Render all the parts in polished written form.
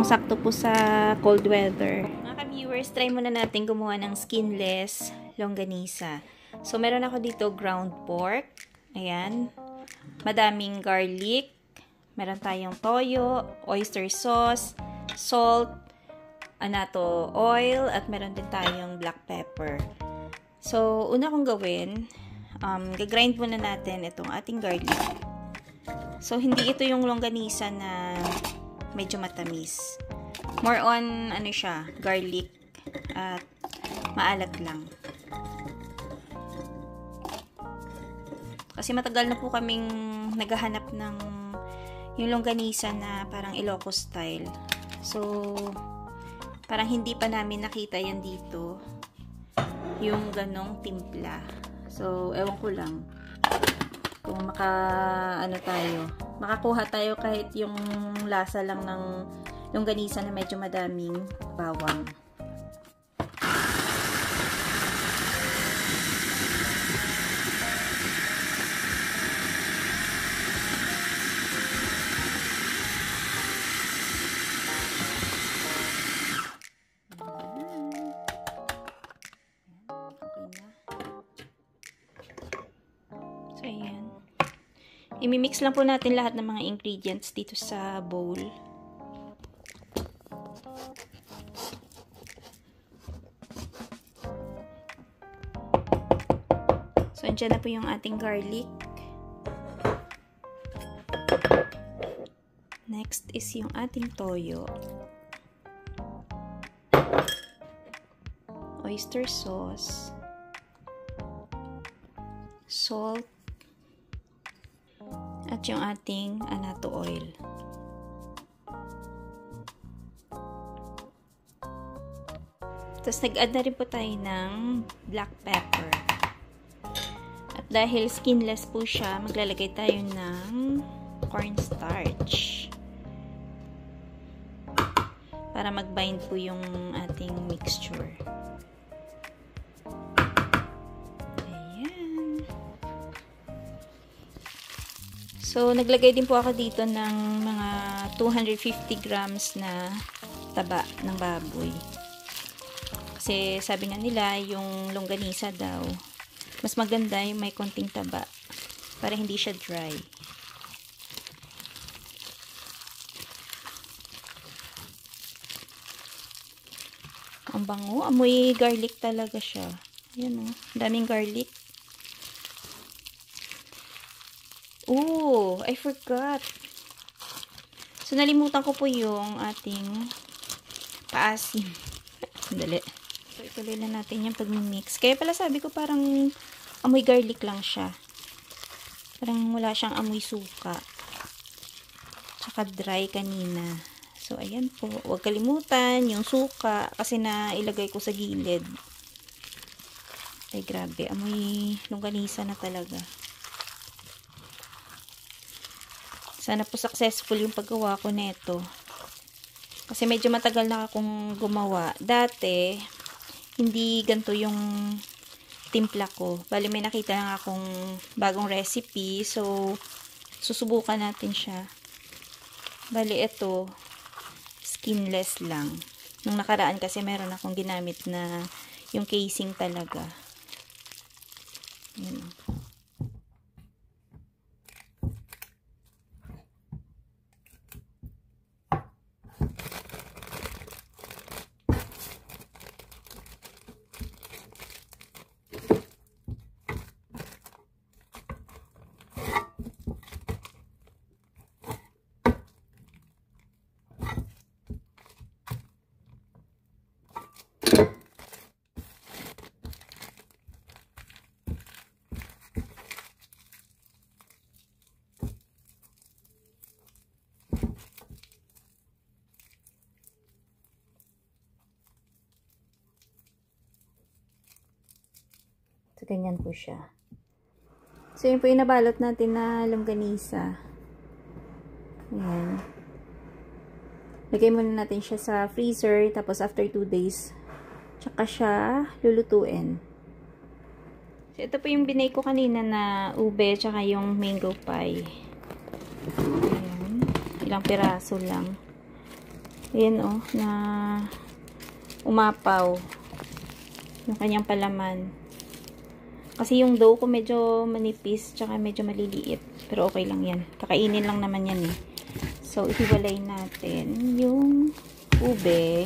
saktong-sakto po sa cold weather. Mga ka-viewers, try muna natin gumawa ng skinless longganisa. So, meron ako dito ground pork. Ayan. Madaming garlic. Meron tayong toyo, oyster sauce, salt, annatto oil, at meron din tayong black pepper. So, una kong gawin, gagrind muna natin itong ating garlic. So, hindi ito yung longganisa na medyo matamis. More on, ano siya, garlic at maalat lang. Kasi matagal na po kaming naghahanap ng yung longganisa na parang Ilocos style. So, parang hindi pa namin nakita yan dito. Yung ganong timpla. So, ewan ko lang. Kung makakuha tayo kahit yung lasa lang ng longganisa na medyo madaming bawang. So, ayan. I-mix lang po natin lahat ng mga ingredients dito sa bowl. So, andyan na po yung ating garlic. Next is yung ating toyo. Oyster sauce. Salt. At yung ating annatto oil. Tapos nag-add na rin po tayo ng black pepper. At dahil skinless po siya, maglalagay tayo ng cornstarch. Para mag-bind po yung ating mixture. So, naglagay din po ako dito ng mga 250 grams na taba ng baboy. Kasi sabi nga nila, yung longganisa daw, mas maganda yung may konting taba para hindi siya dry. Ang bango, amoy garlic talaga siya. Ayan o, daming garlic. Oh, I forgot. So, nalimutan ko po yung ating paasim. Sandali. So, ituloy na natin yung pag-mix. Kaya pala sabi ko parang amoy garlic lang siya. Parang wala siyang amoy suka. Tsaka dry kanina. So, ayan po. Huwag kalimutan yung suka kasi nailagay ko sa gilid. Ay, grabe. Amoy longganisa na talaga. Sana po successful yung paggawa ko nito. Kasi medyo matagal na akong gumawa. Dati, hindi ganito yung timpla ko. Bali, may nakita lang akong bagong recipe. So, susubukan natin siya. Bali, ito, skinless lang. Nung nakaraan kasi meron akong ginamit na yung casing talaga. Yun. So, ganyan po siya. So, yun po yung nabalot natin na longganisa. Ayan. Lagay muna natin siya sa freezer. Tapos, after 2 days, tsaka siya lulutuin. So, ito po yung binake ko kanina na ube, tsaka yung mango pie. Ayan. Ilang piraso lang. Ayan oh, na umapaw yung kanyang palaman. Kasi yung dough ko medyo manipis, tsaka medyo maliliit. Pero okay lang yan. Kakainin lang naman yan eh. So, ihiwalay natin yung ube.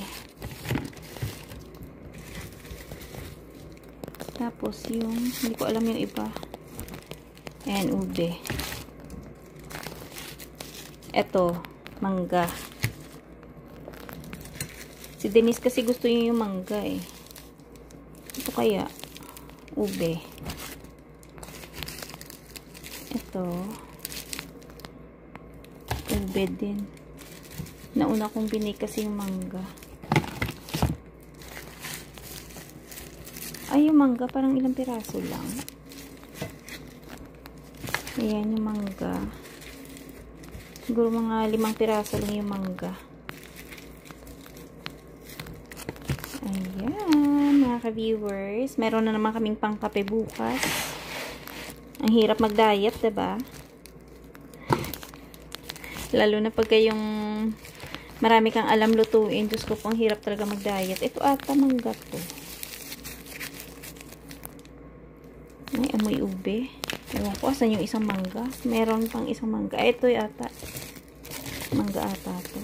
Tapos yung, hindi ko alam yung iba. Ayan, ube. Eto, mangga. Si Denise kasi gusto niya yung mangga eh. Ito kaya, ube. Ito, ube din. Nauna kong binake kasi yung mangga. Ay, yung mangga, parang ilang piraso lang. Ayan, yung mangga. Siguro mga 5 piraso lang yung mangga. Ayan, mga ka-viewers. Meron na naman kaming pangkape bukas. Ang hirap mag-diet, diba? Lalo na pagka yung marami kang alam lutuin. Diyos ko, pang hirap talaga mag-diet. Ito ata, mangga to. Ay, amoy ube. Ewan ko, asan yung isang mangga? Meron pang isang mangga. Ito yata. Mangga ata to.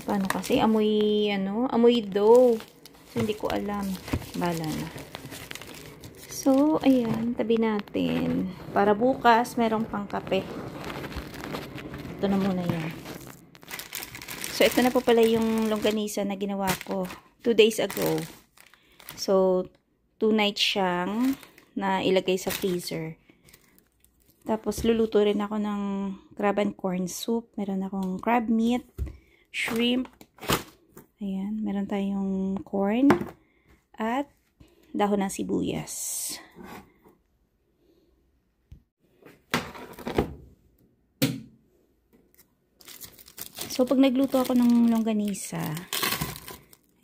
Paano kasi? Amoy, amoy dough. So, hindi ko alam. Bala na. So, ayan. Tabi natin. Para bukas, merong pang kape. Ito na muna yan. So, ito na po pala yung longganisa na ginawa ko 2 days ago. So, 2 nights siyang na ilagay sa freezer. Tapos, luluto rin ako ng crab and corn soup. Meron akong crab meat, shrimp. Ayan. Meron tayong corn at dahon ng sibuyas. So, pag nagluto ako ng longganisa,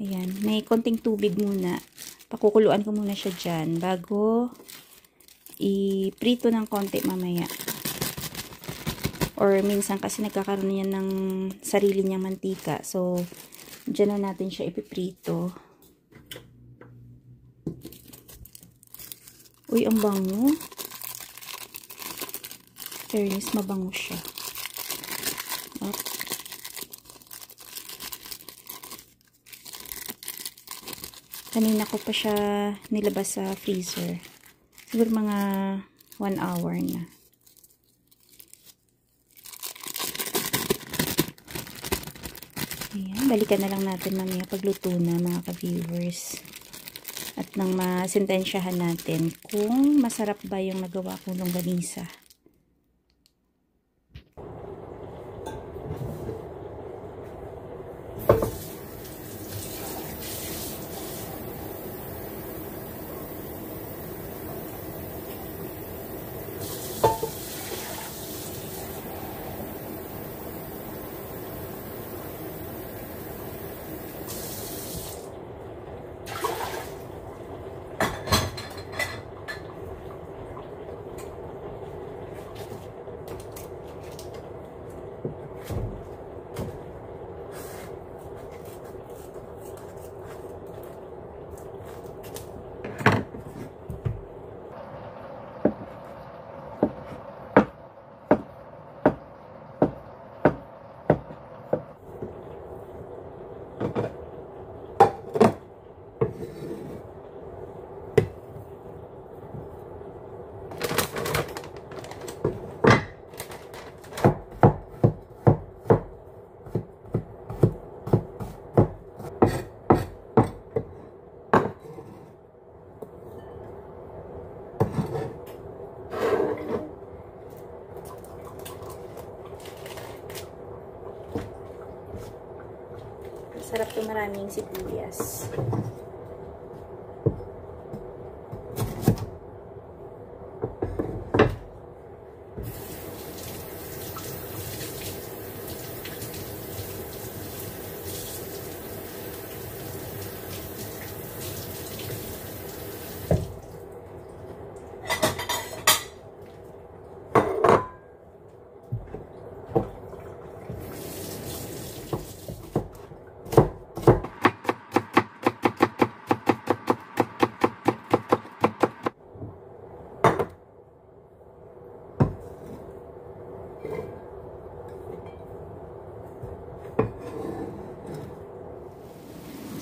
ayan, may konting tubig muna. Pakukuluan ko muna siya dyan bago i-prito ng konti mamaya. Or minsan kasi nagkakaroon yan ng sarili niyang mantika. So, dyan na natin siya ipiprito. Uy, ang bango. Fairness, mabango siya. Oh. Kanina ko pa siya nilabas sa freezer. Siguro mga 1 hour na. Ayan, balikan na lang natin mamaya pagluto na mga ka-viewers. At nang masintensyahan natin kung masarap ba yung nagawa kong longganisa. Sarap yung maraming sibuyas.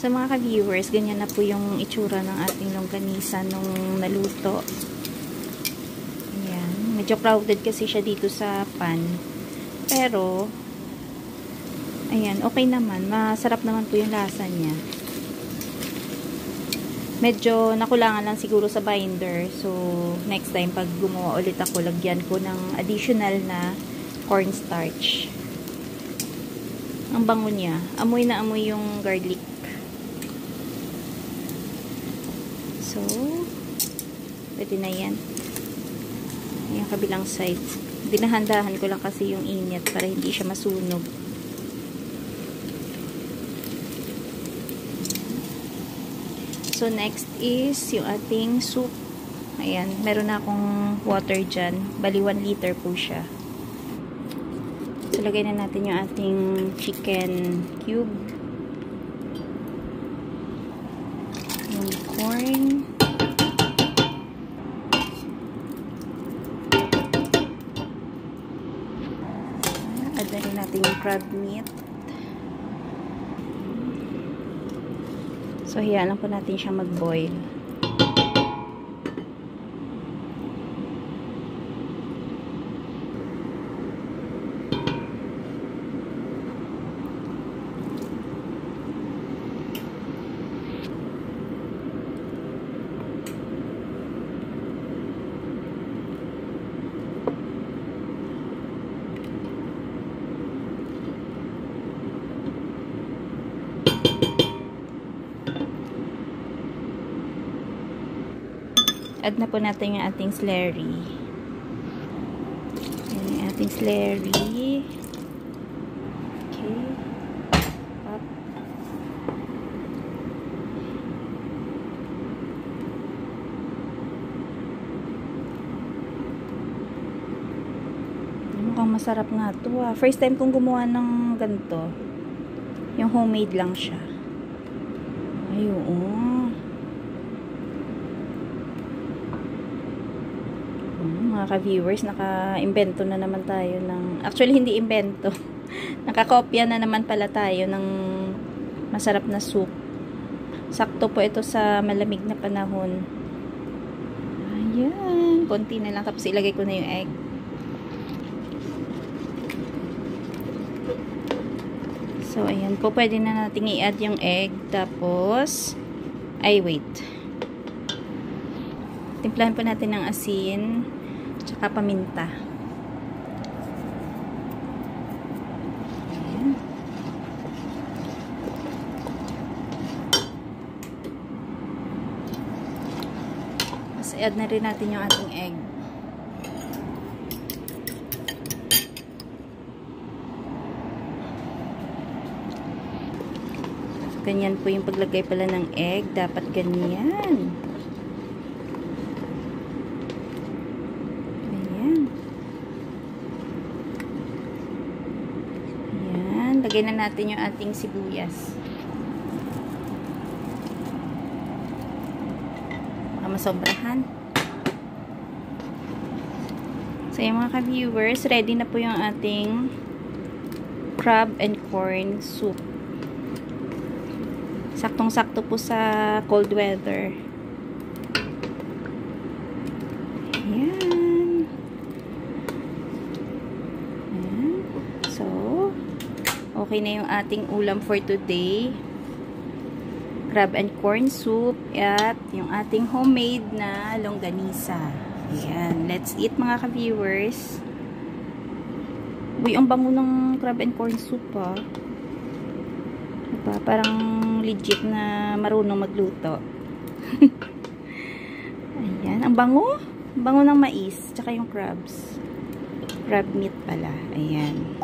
So mga ka-viewers, ganyan na po yung itsura ng ating longganisa nung naluto. Ayan. Medyo crowded kasi siya dito sa pan. Pero, ayan, okay naman. Masarap naman po yung lasa niya. Medyo nakulangan lang siguro sa binder. So, next time pag gumawa ulit ako, lagyan ko ng additional na cornstarch. Ang bango niya. Amoy na amoy yung garlic. So, pwede na yan. Yung kabilang side. Dinahandahan ko lang kasi yung init para hindi siya masunog. So, next is yung ating soup. Ayan. Meron na akong water dyan. Bali, 1 liter po siya. So, lagay na natin yung ating chicken cube. Yung corn. Add na rin natin yung crab meat. So, hayaan lang po natin siya mag-boil. Add na po natin yung ating celery. Ayan yung ating celery. Okay. Up. Mukhang masarap nga ito. First time kong gumawa ng ganito. Yung homemade lang siya. Ayun. Mga ka-viewers, naka-invento na naman tayo ng, actually hindi invento, nakakopya na naman pala tayo ng masarap na soup. Sakto po ito sa malamig na panahon. Ayan, konti na lang, tapos ilagay ko na yung egg. So ayan po, pwede na natin i-add yung egg, tapos wait, timplahan po natin ng asin tsaka paminta. Ayan. Tapos add na rin natin yung ating egg. Ganyan po yung paglagay pala ng egg. Dapat ganyan. Lagay na natin yung ating sibuyas. Baka masobrahan. So, yung mga ka-viewers, ready na po yung ating crab and corn soup. Saktong-sakto po sa cold weather. Ayan. Ayan. So, okay na yung ating ulam for today. Crab and corn soup at yung ating homemade na longganisa. Ayan. Let's eat mga ka-viewers. Uy, ang bango ng crab and corn soup ah. Diba? Parang legit na marunong magluto. Ayan. Ang bango. Ang bango ng mais. Tsaka yung crabs. Crab meat pala. Ayan.